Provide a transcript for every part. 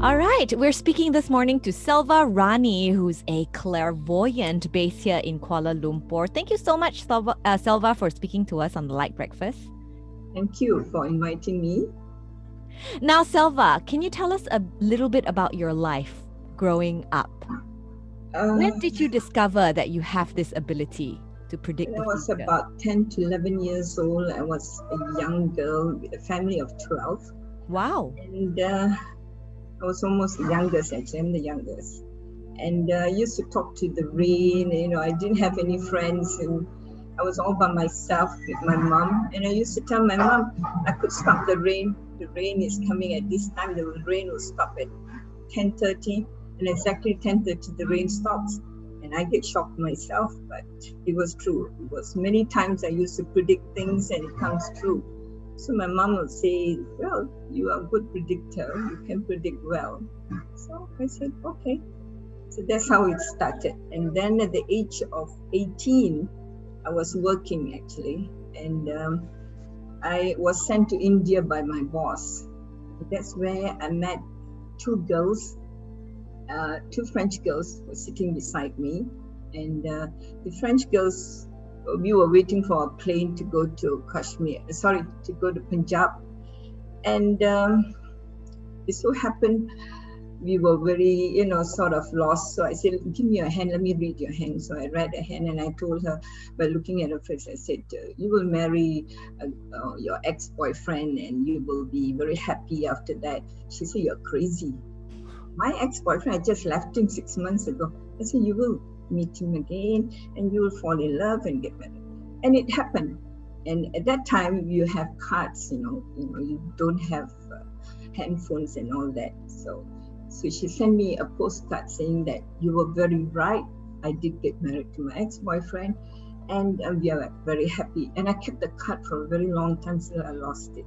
All right, we're speaking this morning to Selva Rani, who's a clairvoyant based here in Kuala Lumpur. Thank you so much, Selva, for speaking to us on the Light Breakfast. Thank you for inviting me. Now, Selva, can you tell us a little bit about your life growing up? When did you discover that you have this ability to predict the future? I was about 10 to 11 years old. I was a young girl with a family of 12. Wow. And I was almost the youngest, actually. I'm the youngest. And I used to talk to the rain. I didn't have any friends. And I was all by myself with my mom. And I used to tell my mom I could stop the rain. The rain is coming at this time. The rain will stop at 10:30. And exactly 10:30, the rain stops. And I get shocked myself, but it was true. It was many times I used to predict things and it comes true. So my mom would say, well, you are a good predictor. You can predict well. So I said, okay. So that's how it started. And then at the age of 18, I was working actually. And I was sent to India by my boss. That's where I met two girls. Two French girls were sitting beside me, and the French girls, we were waiting for a plane to go to to go to Punjab, and it so happened we were very, sort of lost. So I said, give me your hand, let me read your hand. So I read her hand and I told her, by looking at her face, I said, you will marry your ex-boyfriend and you will be very happy after that. She said, you're crazy. My ex-boyfriend, I just left him 6 months ago. I said, you will meet him again and you will fall in love and get married. And it happened. And at that time, you have cards, you don't have handphones and all that. So she sent me a postcard saying that you were very right. I did get married to my ex-boyfriend and we are very happy. And I kept the card for a very long time till I lost it.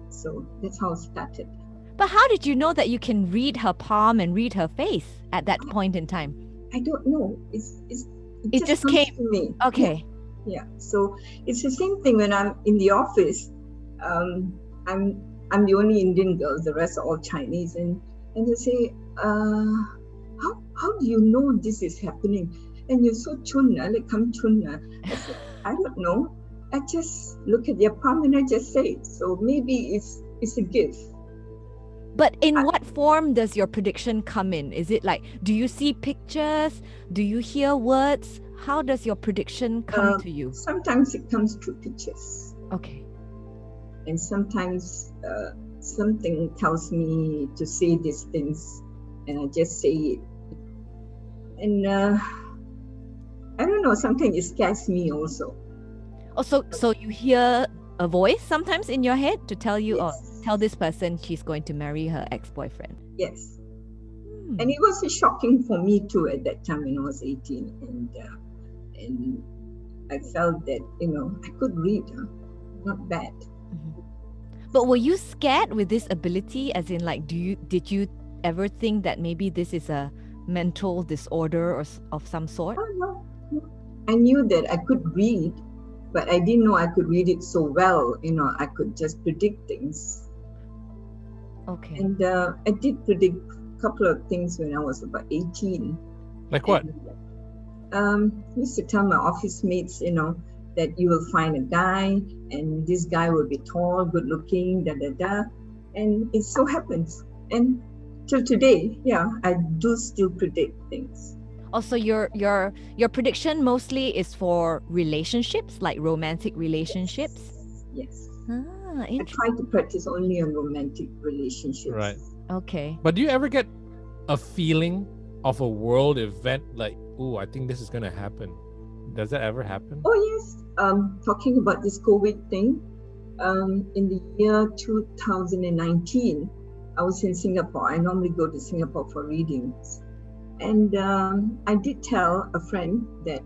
So that's how it started. But how did you know that you can read her palm and read her face at that point in time? I don't know. It just came to me. Okay. Yeah. So it's the same thing when I'm in the office. I'm the only Indian girl. The rest are all Chinese, and they say, how do you know this is happening? And you're so chunna, like come chunna. I said, I don't know. I just look at your palm and I just say it. So maybe it's a gift. But in what form does your prediction come in? Is it like, do you see pictures? Do you hear words? How does your prediction come to you? Sometimes it comes through pictures. Okay. And sometimes something tells me to say these things and I just say it. And I don't know, sometimes it scares me also. Oh, so you hear a voice sometimes in your head to tell you, yes. Tell this person she's going to marry her ex-boyfriend. Yes. And it was shocking for me too at that time when I was 18. And I felt that, I could read, not bad. Mm-hmm. But were you scared with this ability? As in, like, did you ever think that maybe this is a mental disorder or of some sort? Oh, no. I knew that I could read, but I didn't know I could read it so well. I could just predict things. Okay. And I did predict a couple of things when I was about 18. Like what? I used to tell my office mates, that you will find a guy and this guy will be tall, good looking, and it so happens. And till today, I do still predict things. Also, your prediction mostly is for relationships, like romantic relationships? Yes. I try to practice only on romantic relationships. Right. Okay. But do you ever get a feeling of a world event like, oh, I think this is going to happen? Does that ever happen? Oh, yes. Talking about this COVID thing, in the year 2019, I was in Singapore. I normally go to Singapore for readings. And I did tell a friend that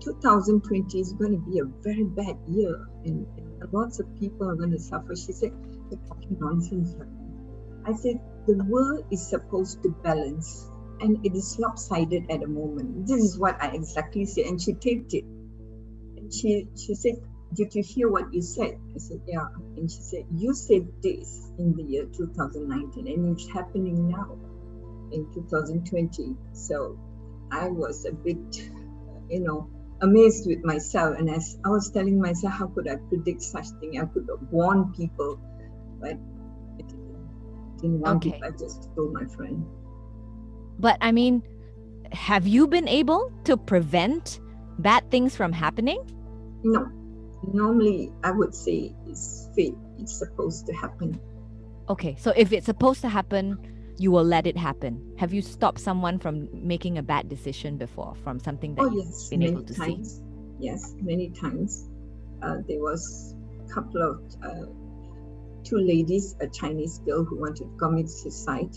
2020 is going to be a very bad year and lots of people are going to suffer. She said, you're talking nonsense. I said, the world is supposed to balance and it is lopsided at the moment. This is what I exactly said. And she taped it. And she said, did you hear what you said? I said, yeah. And she said, you said this in the year 2019 and it's happening now in 2020. So I was a bit, amazed with myself. And as I was telling myself, how could I predict such thing? I could have warned people, but I didn't want Okay. it. I just told my friend. But I mean, have you been able to prevent bad things from happening? No. Normally, I would say it's fate. It's supposed to happen. Okay, so if it's supposed to happen, you will let it happen. Have you stopped someone from making a bad decision before from something that you've been able to see? Yes, many times. There was a couple of two ladies, a Chinese girl who wanted to commit suicide.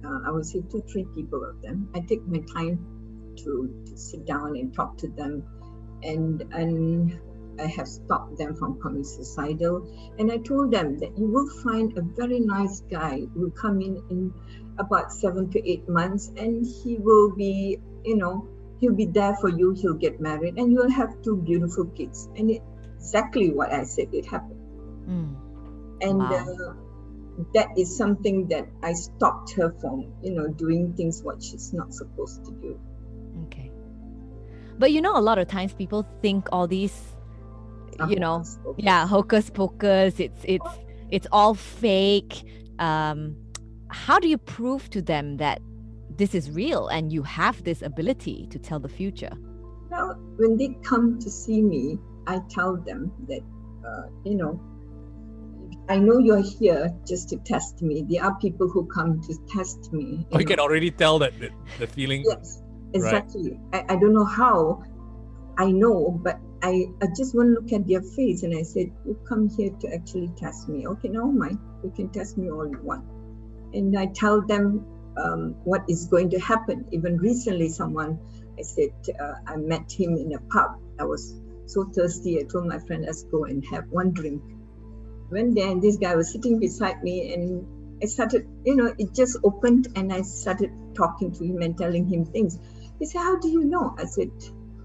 I would say 2-3 people of them. I take my time to sit down and talk to them, and I have stopped them from coming suicidal. And I told them that you will find a very nice guy who will come in about 7 to 8 months, and he will be, he'll be there for you. He'll get married, and you'll have 2 beautiful kids. And exactly what I said, it happened. And Wow. that is something that I stopped her from, doing things what she's not supposed to do. Okay. But a lot of times people think all these, hocus pocus. It's all fake. How do you prove to them that this is real and you have this ability to tell the future? Well, when they come to see me, I tell them that, I know you're here just to test me. There are people who come to test me. You can already tell that the feeling. Yes, exactly. Right. I don't know how I know, but I just want to look at their face and I said, you come here to actually test me. Okay, never mind. You can test me all you want. And I tell them what is going to happen. Even recently, I said, I met him in a pub. I was so thirsty. I told my friend, let's go and have one drink. Went there and this guy was sitting beside me and I started, it just opened and I started talking to him and telling him things. He said, how do you know? I said,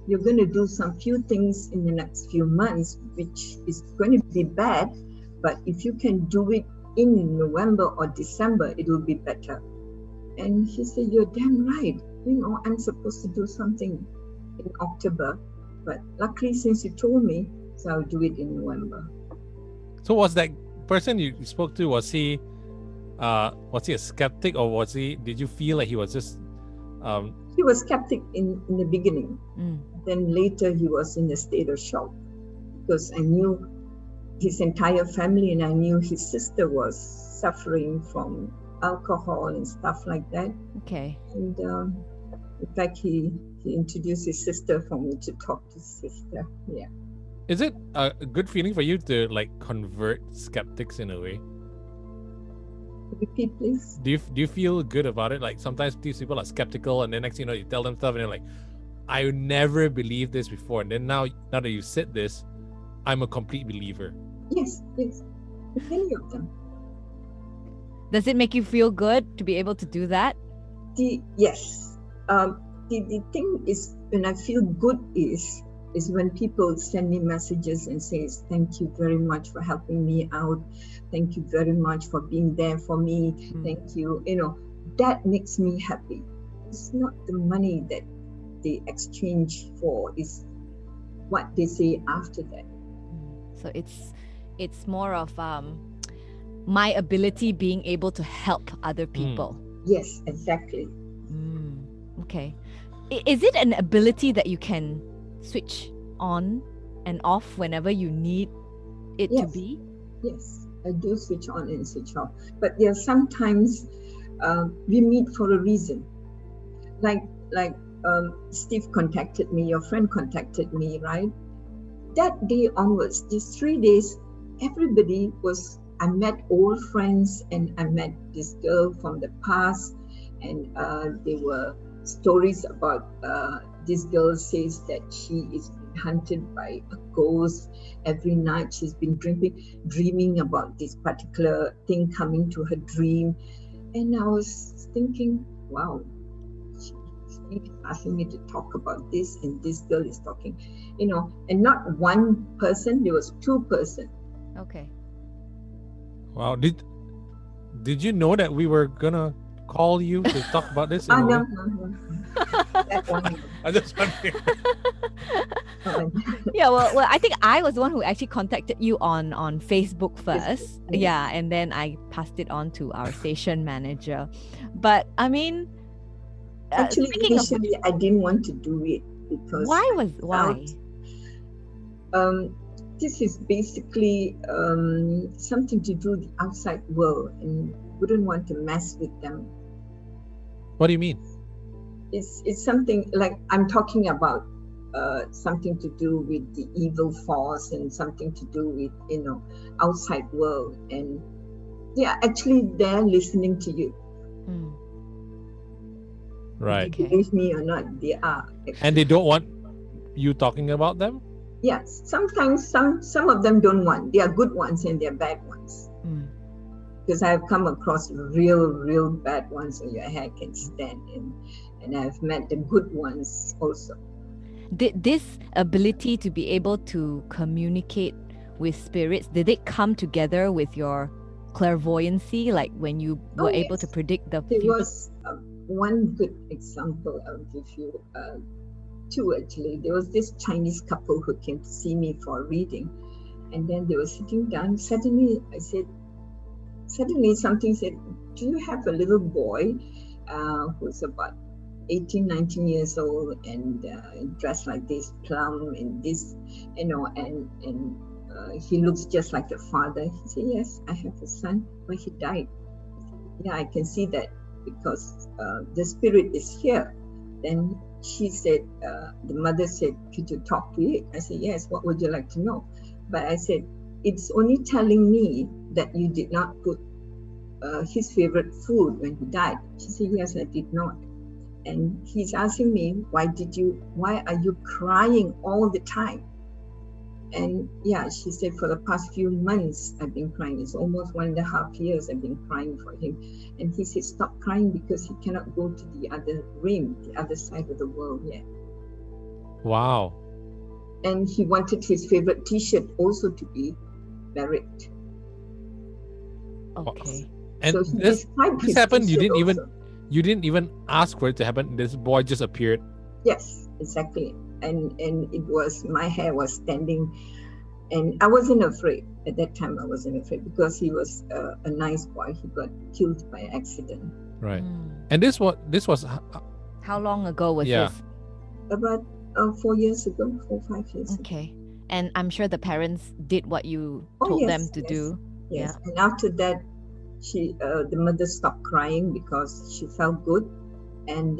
you're going to do some few things in the next few months, which is going to be bad. But if you can do it in November or December, it will be better. And he said, you're damn right. I'm supposed to do something in October. But luckily, since you told me, so I'll do it in November. So was that person you spoke to, was he a skeptic, or did you feel like he was just He was skeptic in the beginning. Then later he was in a state of shock because I knew his entire family and I knew his sister was suffering from alcohol and stuff like that. Okay. And in fact, he introduced his sister for me to talk to his sister. Yeah. Is it a good feeling for you to convert skeptics in a way? Repeat, please. Do you feel good about it? Like sometimes these people are skeptical, and then next you tell them stuff, and they're like, "I never believed this before," and then now that you said this, I'm a complete believer. Yes, many of them. Does it make you feel good to be able to do that? Yes. The thing is, when I feel good is when people send me messages and says, thank you very much for helping me out. Thank you very much for being there for me. Thank you. That makes me happy. It's not the money that they exchange for, it's what they say after that. So it's more of my ability being able to help other people. Yes, exactly. Okay. Is it an ability that you can switch on and off whenever you need it to be? Yes, I do switch on and switch off. But there are sometimes we meet for a reason. Like Steve contacted me, your friend contacted me, right? That day onwards, these 3 days, I met old friends and I met this girl from the past, and there were stories about this girl says that she is being hunted by a ghost every night. She's been dreaming about this particular thing coming to her dream. And I was thinking, wow, asking me to talk about this, and this girl is talking, and not one person, there was two person. Okay. Wow. Did you know that we were gonna call you to talk about this? No. That one. I just wondering. Yeah, well, I think I was the one who actually contacted you on Facebook first. Yes. Yeah, and then I passed it on to our station manager. But I mean, Actually, speaking of initially, I didn't want to do it because why? This is basically something to do with the outside world, and wouldn't want to mess with them. What do you mean? It's something like I'm talking about something to do with the evil force and something to do with outside world, and they are actually there listening to you. Right. If you believe me or not, they are. Actually. And they don't want you talking about them? Yes, sometimes some of them don't want. They are good ones and they are bad ones. Because I've come across real bad ones where your hair can stand, and I've met the good ones also. Did this ability to be able to communicate with spirits, did it come together with your clairvoyancy, like when you were able to predict the future? There was one good example. I'll give you two actually. There was this Chinese couple who came to see me for a reading, and then they were sitting down. Suddenly something said, do you have a little boy who's about 18, 19 years old and dressed like this, plump and this, and he looks just like the father? He said, yes, I have a son, but he died. Yeah, I can see that because the spirit is here. Then she said, the mother said, could you talk to it? I said, yes, what would you like to know? But I said, it's only telling me that you did not put his favorite food when he died. She said, yes, I did not. And he's asking me, why are you crying all the time? And yeah, she said, for the past few months, I've been crying. It's almost 1.5 years I've been crying for him. And he said, stop crying because he cannot go to the other rim, the other side of the world yet. Wow. And he wanted his favorite t-shirt also to be buried. Okay. And so this happened, you didn't even ask for it to happen. This boy just appeared. Yes, exactly. And it was, my hair was standing, and I wasn't afraid. At that time, I wasn't afraid because he was a nice boy. He got killed by accident. Right. And this was how long ago was this? About 4 years ago, 4 or 5 years ago. Okay. And I'm sure the parents did what you told them to do. Yes. Yeah. And after that, the mother stopped crying because she felt good, and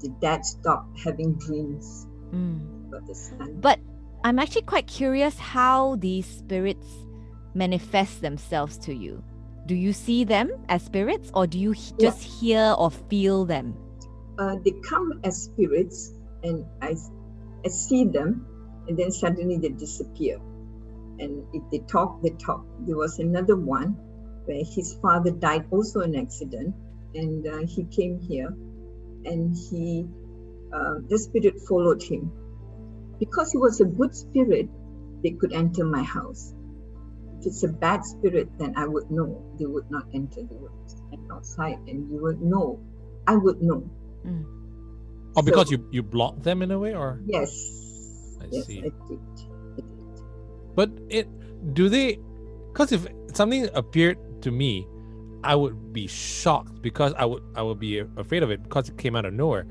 the dad stopped having dreams about the son. But I'm actually quite curious how these spirits manifest themselves to you. Do you see them as spirits, or do you just hear or feel them? They come as spirits, and I see them, and then suddenly they disappear. And if they talk, they talk. There was another one where his father died also in an accident, and he came here, and the spirit followed him. Because he was a good spirit, they could enter my house. If it's a bad spirit, then I would know. They would not enter. They would stand outside, and you would know. I would know. Oh, because you blocked them in a way, or? Yes. I see. I did. But because if something appeared to me, I would be shocked because I would be afraid of it because it came out of nowhere.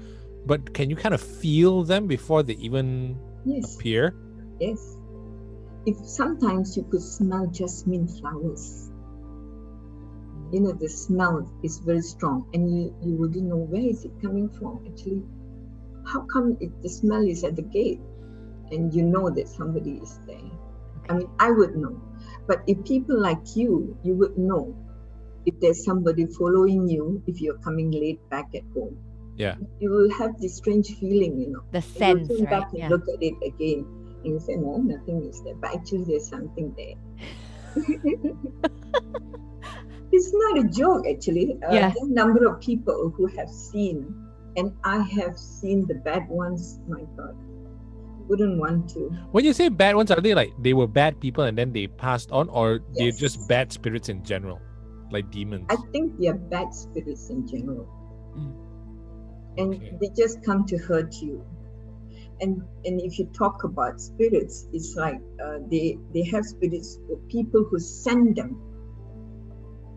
But can you kind of feel them before they even appear? Yes. If sometimes you could smell jasmine flowers, the smell is very strong, and you wouldn't know where is it coming from. Actually, how come the smell is at the gate, and you know that somebody is there? I mean, I would know. But if people like you would know if there's somebody following you, if you're coming late back at home. Yeah. You will have this strange feeling, The sense, you right? back and look at it again, and you say, no, nothing is there. But actually, there's something there. It's not a joke, actually. There are a number of people who have seen And I have seen the bad ones, my God. Wouldn't want to. When you say bad ones, are they like they were bad people and then they passed on, or they're Yes. just bad spirits in general, like demons? I think they are bad spirits in general. And Okay. they just come to hurt you. And if you talk about spirits, it's like they have spirits for people who send them.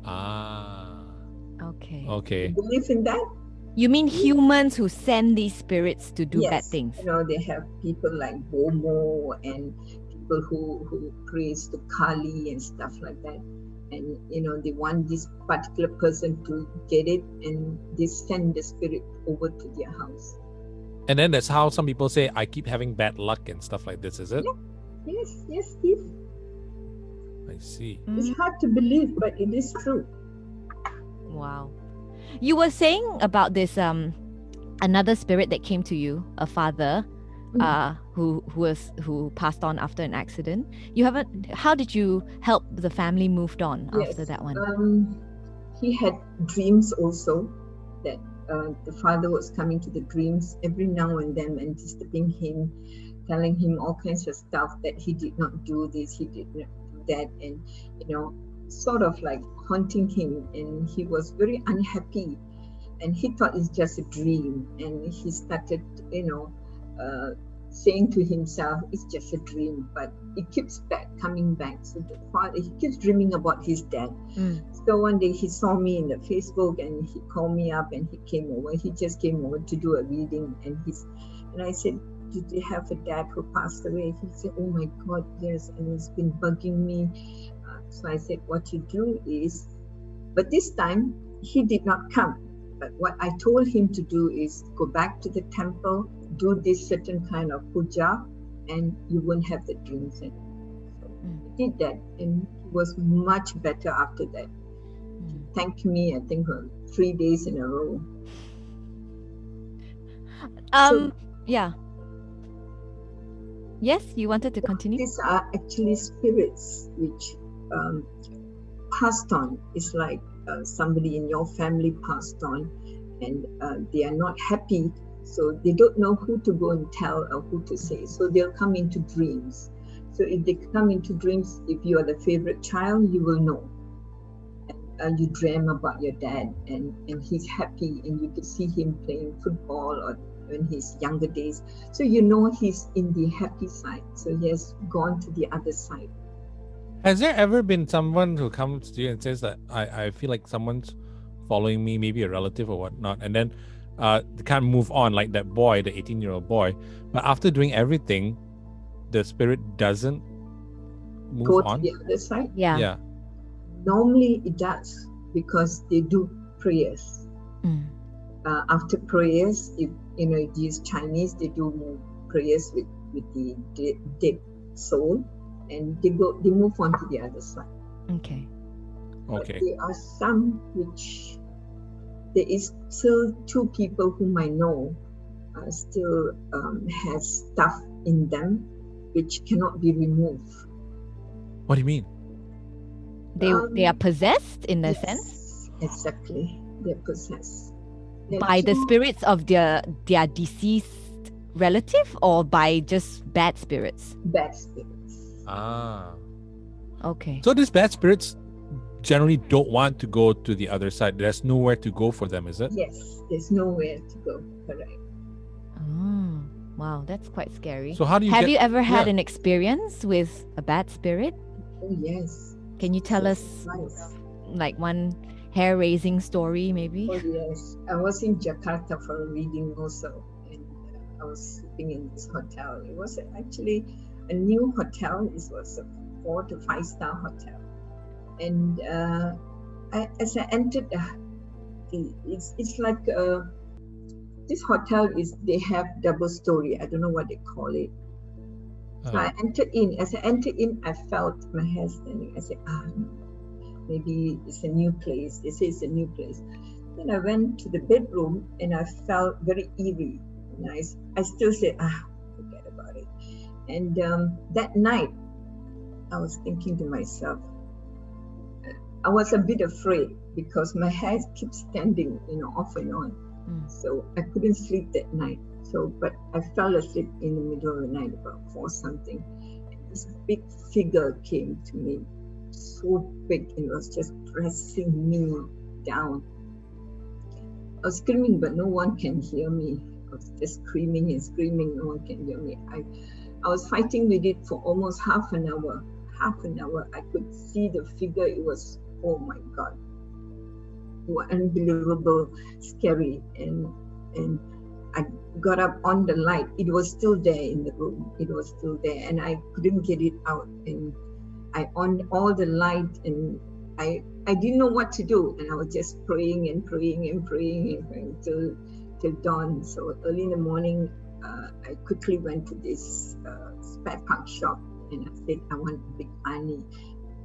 Ah. Okay. Okay. You believe in that? You mean humans who send these spirits to do bad Yes. things? You know, they have people like Bomo and people who praise to Kali and stuff like that. And, you know, they want this particular person to get it, and they send the spirit over to their house. And then that's how some people say, I keep having bad luck and stuff like this, is it? Yeah. Yes, Steve. I see. It's hard to believe, but it is true. Wow. You were saying about this another spirit that came to you, a father who passed on after an accident. You haven't. How did you help the family moved on after that one? He had dreams also that the father was coming to the dreams every now and then and disturbing him, telling him all kinds of stuff that he did not do this, he did not do that, and you know, sort of like haunting him, and he was very unhappy, and he thought it's just a dream, and he started, you know, saying to himself, it's just a dream, but it keeps coming back. So the father, he keeps dreaming about his dad. So one day he saw me in the Facebook, and he called me up, and he came over. He just came over to do a reading, and I said, did you have a dad who passed away? He said, oh my God, yes, and it's been bugging me. So I said, what you do is, but this time he did not come. But what I told him to do is go back to the temple, do this certain kind of puja, and you won't have the dreams anymore. So he did that, and he was much better after that. He thanked me, I think, for 3 days in a row. Yeah. Yes, you wanted to continue? These are actually spirits which passed on. It's like somebody in your family passed on, and they are not happy, so they don't know who to go and tell or who to say, so they'll come into dreams. So if they come into dreams, if you are the favorite child, you will know. You dream about your dad, and he's happy, and you can see him playing football or in his younger days, so you know he's in the happy side, so he has gone to the other side. Has there ever been someone who comes to you and says that I feel like someone's following me, maybe a relative or whatnot, and then they can't move on, like that boy, the 18-year-old boy, but after doing everything, the spirit doesn't move go on? to the other side? Yeah. Normally it does, because they do prayers. After prayers, if you know, these Chinese, they do prayers with the dead soul, and they move on to the other side. Okay. But there are some which there is still 2 people whom I know still has stuff in them which cannot be removed. What do you mean? They are possessed in a yes, sense? Exactly. They're possessed. By the spirits of their deceased relative, or by just bad spirits? Bad spirits. Okay. So these bad spirits generally don't want to go to the other side. There's nowhere to go for them, is it? Yes, there's nowhere to go. Correct. Oh, wow, that's quite scary. So how do you Have you ever had an experience with a bad spirit? Oh yes. Can you tell us like one hair-raising story, maybe? Oh yes. I was in Jakarta for a reading also, and I was sleeping in this hotel. It was actually a new hotel. It was a 4 to 5 star hotel, and as I entered, it's like this hotel they have double story. I don't know what they call it. So I entered in. As I entered in, I felt my hair standing. I said, no, maybe it's a new place. They say it's a new place. Then I went to the bedroom, and I felt very eerie. And I still said, forget about it. And that night, I was thinking to myself, I was a bit afraid because my hair keeps standing, off and on. So I couldn't sleep that night. So, but I fell asleep in the middle of the night about 4 something. And this big figure came to me, so big, and it was just pressing me down. I was screaming, but no one can hear me. I was just screaming and screaming, no one can hear me. I was fighting with it for almost half an hour. Half an hour, I could see the figure. It was, oh my God, it was unbelievable, scary. And I got up on the light. It was still there in the room. It was still there, and I couldn't get it out. And I on all the light, and I didn't know what to do, and I was just praying and praying and praying and praying till dawn. So early in the morning, I quickly went to this spare part shop, and I said, I want a big Rani.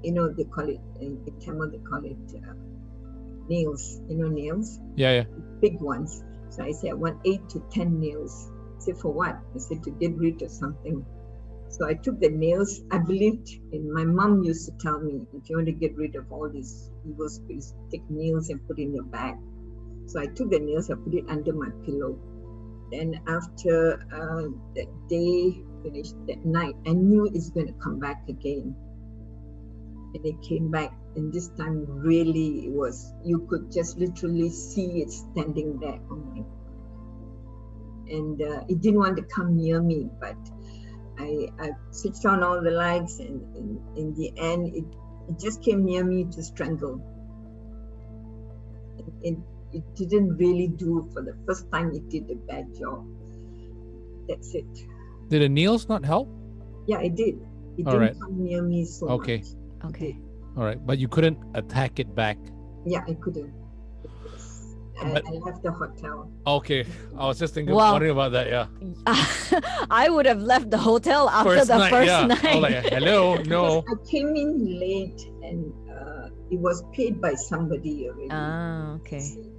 You know, they call it in Tamil, they call it nails. You know, nails. Yeah. Big ones. So I said, I want 8 to 10 nails. I said, for what? I said, to get rid of something. So I took the nails. I believed in, my mom used to tell me, if you want to get rid of all these evil spirits, take nails and put in your bag. So I took the nails, I put it under my pillow. Then after that day finished, that night, I knew it's going to come back again. And it came back. And this time really it was, you could just literally see it standing there. Oh my God. And it didn't want to come near me, but I switched on all the lights, and in the end, it just came near me to strangle. It didn't really do, for the first time, it did a bad job. That's it. Did the nails not help? Yeah, it did. It All didn't right. come near me so Okay. much. Okay. All right, but you couldn't attack it back. Yeah, I couldn't. I left the hotel. Okay, I was just thinking, Wow. wondering about that. Yeah. I would have left the hotel after the first yeah. night. I was like, hello, no. I came in late, and it was paid by somebody already. Okay. Said,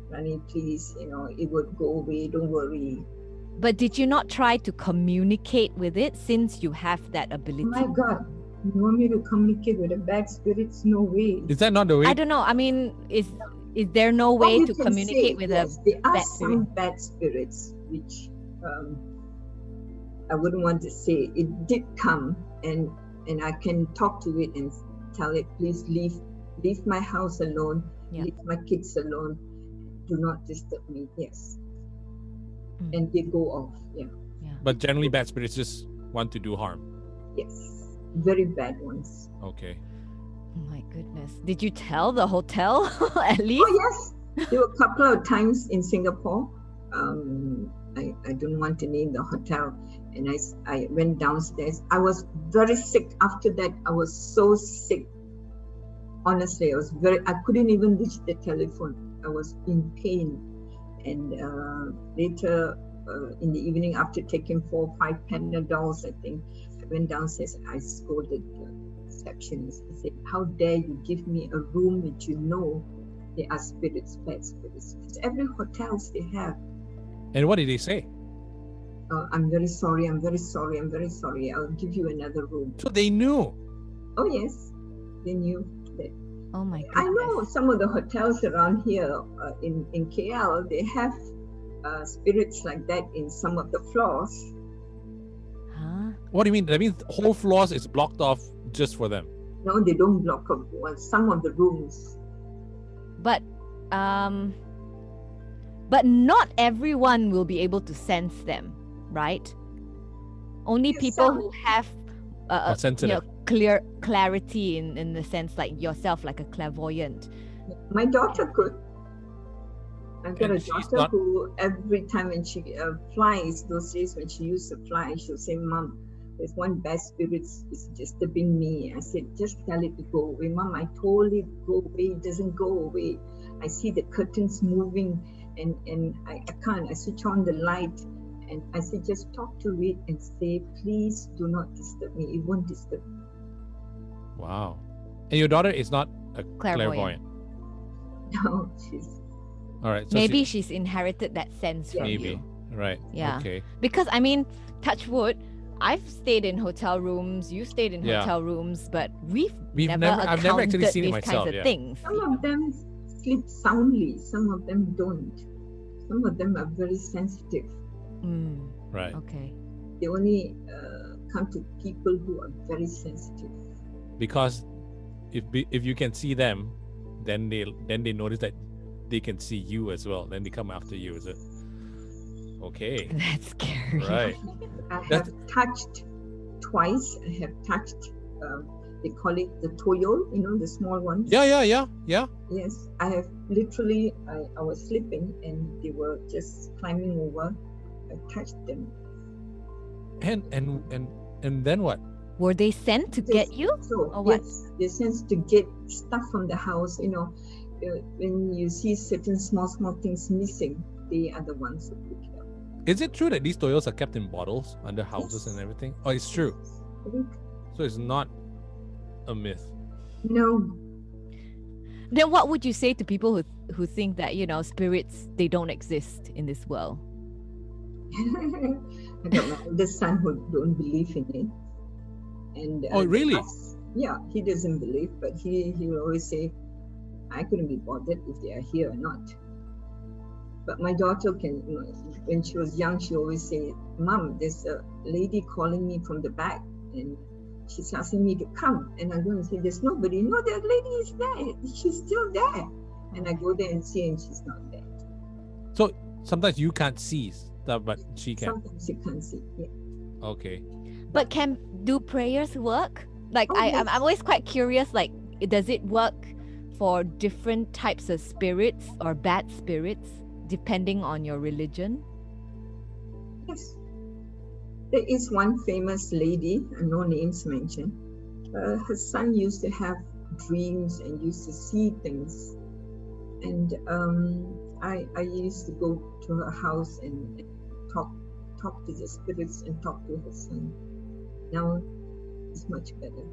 Rani, please, it would go away. Don't worry. But did you not try to communicate with it, since you have that ability? My God, you want me to communicate with the bad spirits? No way. Is that not the way? I don't know. I mean, is there no way All you to can communicate say, with yes, a there are bad some spirit? bad spirits, which I wouldn't want to say. It did come, and I can talk to it and tell it, please leave my house alone, leave my kids alone, do not disturb me. Yes. And they go off. Yeah. But generally, bad spirits just want to do harm. Yes. Very bad ones. Okay. Oh my goodness. Did you tell the hotel at least? Oh, yes. There were a couple of times in Singapore. I don't want to name the hotel. And I went downstairs. I was very sick after that. I was so sick. Honestly, I couldn't even reach the telephone. I was in pain. And later in the evening, after taking 4 or 5 Panadols, I think, I went downstairs. I scolded the receptionist. I said, how dare you give me a room which you know there are spirits, bad spirits. Because every hotels they have. And what did they say? I'm very sorry, I'm very sorry, I'm very sorry. I'll give you another room. So they knew. Oh, yes. They knew that. Oh my goodness. I know some of the hotels around here in KL, they have spirits like that in some of the floors. Huh? What do you mean? That means the whole floors is blocked off just for them. No, they don't block up some of the rooms. But not everyone will be able to sense them, right? Only Yes, people some. who have Sensitive. clear clarity in the sense, like yourself, like a clairvoyant. My daughter could. I've got And a she's daughter not- who every time when she flies, those days when she used to fly, she'll say, Mom, there's one bad spirit is disturbing me. I said, just tell it to go away. Mom, I told it go away. It doesn't go away. I see the curtains moving and I can't. I switch on the light and I say, just talk to it and say, please do not disturb me. It won't disturb me. Wow. And your daughter is not a Clairvoyant. clairvoyant. No, she's All right. So Maybe she's inherited that sense from maybe. you. Right. Yeah. Okay. Because I mean, touch wood, I've stayed in hotel rooms, you stayed in Yeah. hotel rooms, but We've never never- I've never actually encountered seen it these myself, kinds of yeah. things. some of them sleep soundly, some of them don't. Some of them are very sensitive. Right. Okay. They only come to people who are very sensitive. Because if you can see them, then they notice that they can see you as well. Then they come after you, is it? Okay. That's scary. Right. I have touched twice. I have touched, they call it the toyo, the small ones. Yeah. Yes, I have literally, I was sleeping and they were just climbing over. I touched them. And then what? Were they sent to get you? So, Or what? yes, they sent to get stuff from the house. When you see certain small things missing, they are the ones who pick it up. Is it true that these toyos are kept in bottles under houses and everything? Oh, it's true. So it's not a myth. No. Then what would you say to people who think that, spirits, they don't exist in this world? I got my eldest son who don't believe in it. And oh, really? Yeah, he doesn't believe, but he will always say, I couldn't be bothered if they are here or not. But my daughter can, when she was young, she always say, Mom, there's a lady calling me from the back and she's asking me to come. And I go and say, there's nobody. No, that lady is there. She's still there. And I go there and see, and she's not there. So sometimes you can't see stuff, but she can. Sometimes you can't see. Yeah. Okay. But do prayers work? Like, yes. I'm always quite curious, like, does it work for different types of spirits or bad spirits, depending on your religion? Yes. There is one famous lady, no names mentioned. Her son used to have dreams and used to see things. And I used to go to her house and talk to the spirits and talk to her son. Now it's much better.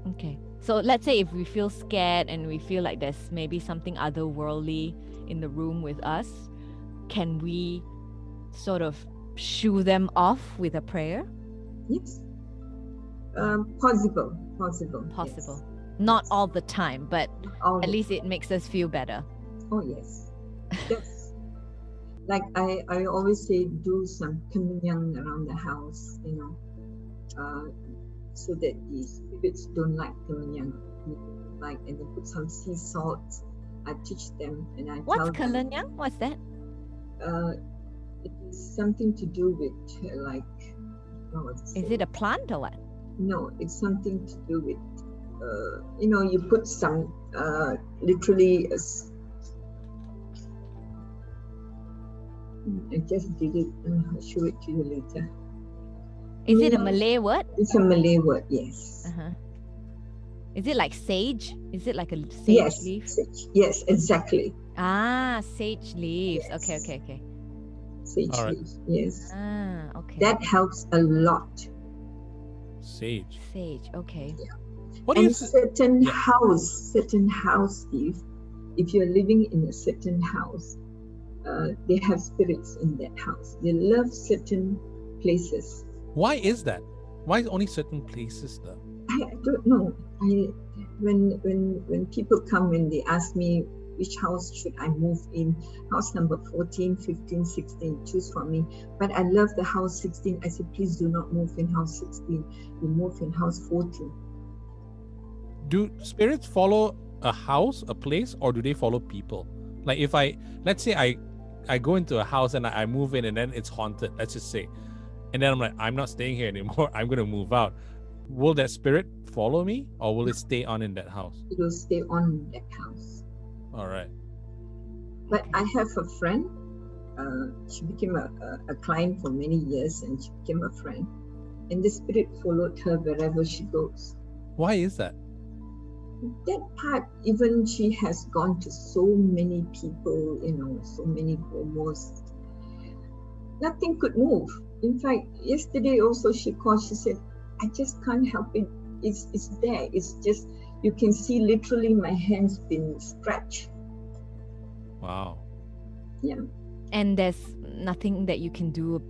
Okay. So let's say if we feel scared and we feel like there's maybe something otherworldly in the room with us, can we sort of shoo them off with a prayer? Yes. Possible. Yes. Not all the time, but at least it makes us feel better. Oh, yes. Yes. Like I always say, do some kemenyan around the house, so that the spirits don't like kemenyan. And they put some sea salt. I teach them and I What's tell them. kemenyan? What's that? It is something to do with Is it a plant or what? No, it's something to do with you put some literally. I just did it. I'll show it to you later. Is it a Malay word? It's a Malay word, yes. Is it like sage? Is it like a sage leaf? Sage. Yes, exactly. Sage leaves. Yes. Okay. Sage leaves, yes. Okay. That helps a lot. Sage, okay. Yeah. What do you certain house, if you're living in a certain house, they have spirits in that house. They love certain places. Why is that? Why only certain places though? I don't know. When people come and they ask me which house should I move in, house number 14, 15, 16, choose for me. But I love the house 16. I said, please do not move in house 16. You move in house 14. Do spirits follow a house, a place, or do they follow people? Like if let's say I go into a house and I move in and then it's haunted, let's just say. And then I'm like, I'm not staying here anymore. I'm going to move out. Will that spirit follow me or will it stay on in that house? It will stay on in that house. All right. But I have a friend. She became a client for many years and she became a friend. And the spirit followed her wherever she goes. Why is that? That part, even she has gone to so many people, so many homos. Nothing could move. In fact, yesterday also she called, she said, I just can't help it. It's there. It's just, you can see literally my hands been scratched. Wow. Yeah. And there's nothing that you can do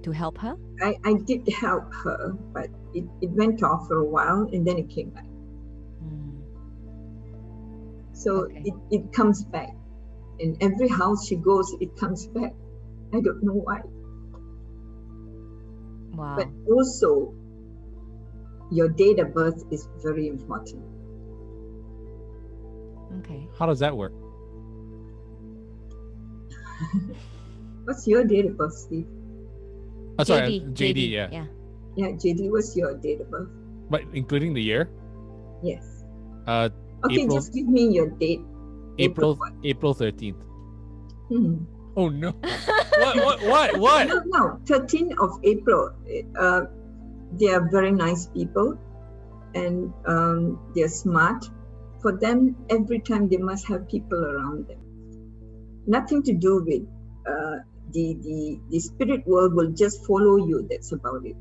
to help her? I did help her, but it went off for a while and then it came back. So Okay. it comes back. In every house she goes, it comes back. I don't know why. Wow. But also, your date of birth is very important. Okay. How does that work? What's your date of birth, Steve? Oh, sorry, JD, yeah. Yeah. Yeah, JD, what's your date of birth? But including the year? Yes. Uh, Okay, April- just give me your date. April what? 13th. Hmm. Oh no. What? No, 13th of April. They are very nice people, and they're smart. For them, every time they must have people around them. Nothing to do with the spirit world will just follow you. That's about it.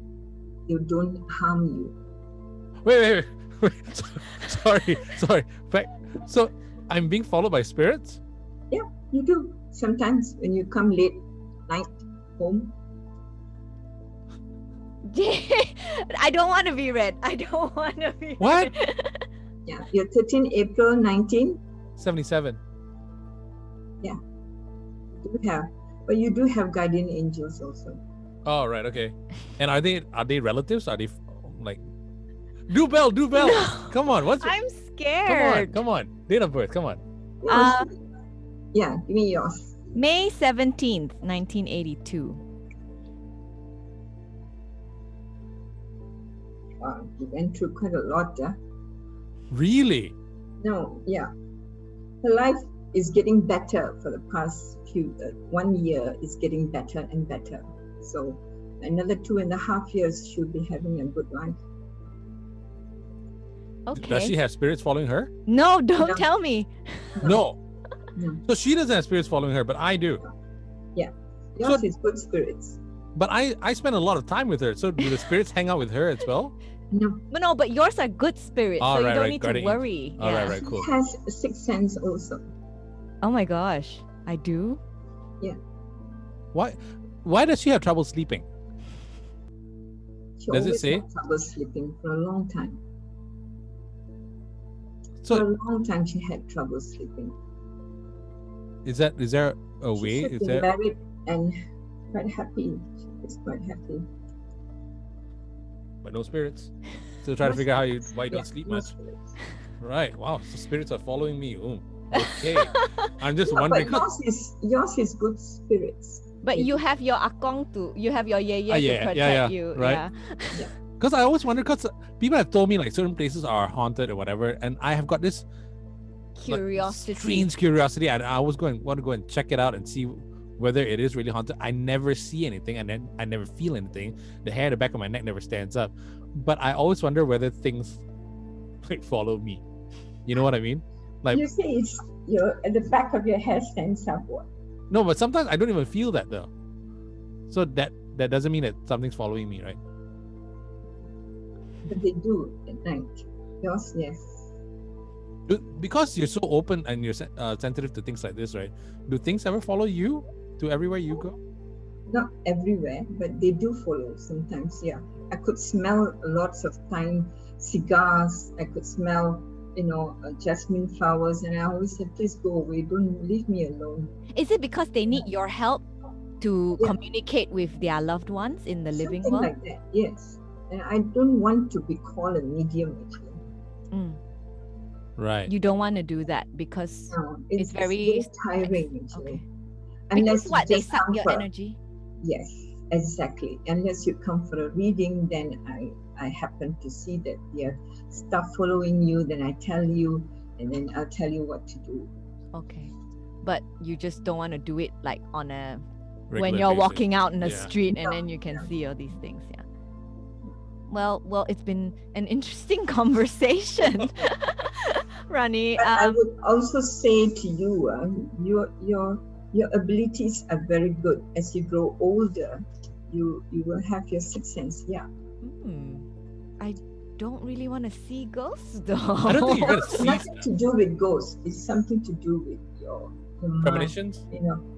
You don't harm you. Wait. Sorry. So I'm being followed by spirits? Yeah, you do. Sometimes when you come late night home. I don't want to be read. I don't want to be What? read. Yeah, you're 13 April 19. 77. You do have, but you do have guardian angels also. Oh, right, okay. And are they relatives? Are they like do bell? No. Come on, what's I'm scared. Come on. Date of birth, come on. Yeah, give me yours. May 17th, 1982. You went through quite a lot. Really? No, yeah. Her life is getting better for the past 1 year. Is getting better and better. So another 2.5 years, she'll be having a good life. Okay. Does she have spirits following her? No, don't No. tell me. No. No. So she doesn't have spirits following her, but I do. Yours is good spirits. But I spend a lot of time with her. So do the spirits hang out with her as well? No, But yours are good spirits, Oh, so right, you don't right, need guardian to worry. Oh, right, cool. she has a sixth sense also. Oh my gosh, I do. Why does she have trouble sleeping? She Does it always say? had trouble sleeping for a long time. So For a long time, she had trouble sleeping. is there a way? She's Is been there married and quite happy. She's quite happy. but no spirits? Still trying to figure out why you don't sleep no much. spirits. Right. Wow. So spirits are following me. Ooh. Okay. I'm just Yeah, wondering. but yours is good spirits. But you have your akong you have your yeye to yeah, protect yeah, you. right. Yeah. Because I always wonder, because people have told me like certain places are haunted or whatever, and I have got this like, Curiosity. strange curiosity, and I always want to go and check it out and see whether it is really haunted. I never see anything, and then I never feel anything. The hair at the back of my neck never stands up, but I always wonder whether things like follow me. You know what I mean? Like You say it's at the back of your hair stands up. What? no, but sometimes I don't even feel that though. So that doesn't mean that something's following me, right? But they do at night. Yours, yes. Because you're so open and you're sensitive to things like this, right? Do things ever follow you to everywhere you go? Not everywhere, but they do follow sometimes. Yeah, I could smell lots of time cigars. I could smell, jasmine flowers, and I always said, "Please go away. Don't leave me alone." Is it because they need your help to Yeah. communicate with their loved ones in the living Something world? like that. Yes, and I don't want to be called a medium actually. Mm. Right. You don't want to do that because No, It's very tiring actually. okay. Unless Because what you they just suck come your for- energy. Yes, exactly. Unless you come for a reading, then I happen to see that there's stuff following you, then I tell you, and then I'll tell you what to do. Okay, but you just don't want to do it like on a when Regular you're basis. walking out in the Yeah. street and No, then you can no. see all these things. Yeah. Well, it's been an interesting conversation, Rani. But I would also say to you, your abilities are very good. As you grow older, you will have your sixth sense. Yeah. I don't really want to see ghosts though. I don't think you're gonna see Nothing to do with ghosts. It's something to do with your mind, premonitions.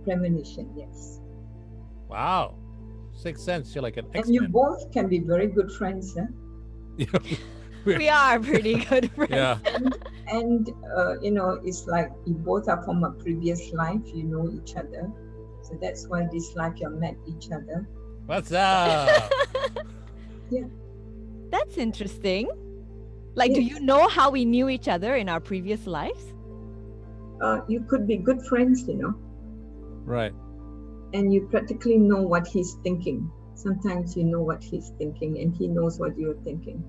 premonition. Yes. Wow. Sixth sense. You're like an And you X-Men. both can be very good friends, huh? We are pretty good friends. Yeah. And it's like you both are from a previous life, you know each other. So that's why this life you met each other. What's up? Yeah. That's interesting. Like, do Yes. you know how we knew each other in our previous lives? You could be good friends, Right. and you practically know what he's thinking. Sometimes you know what he's thinking and he knows what you're thinking.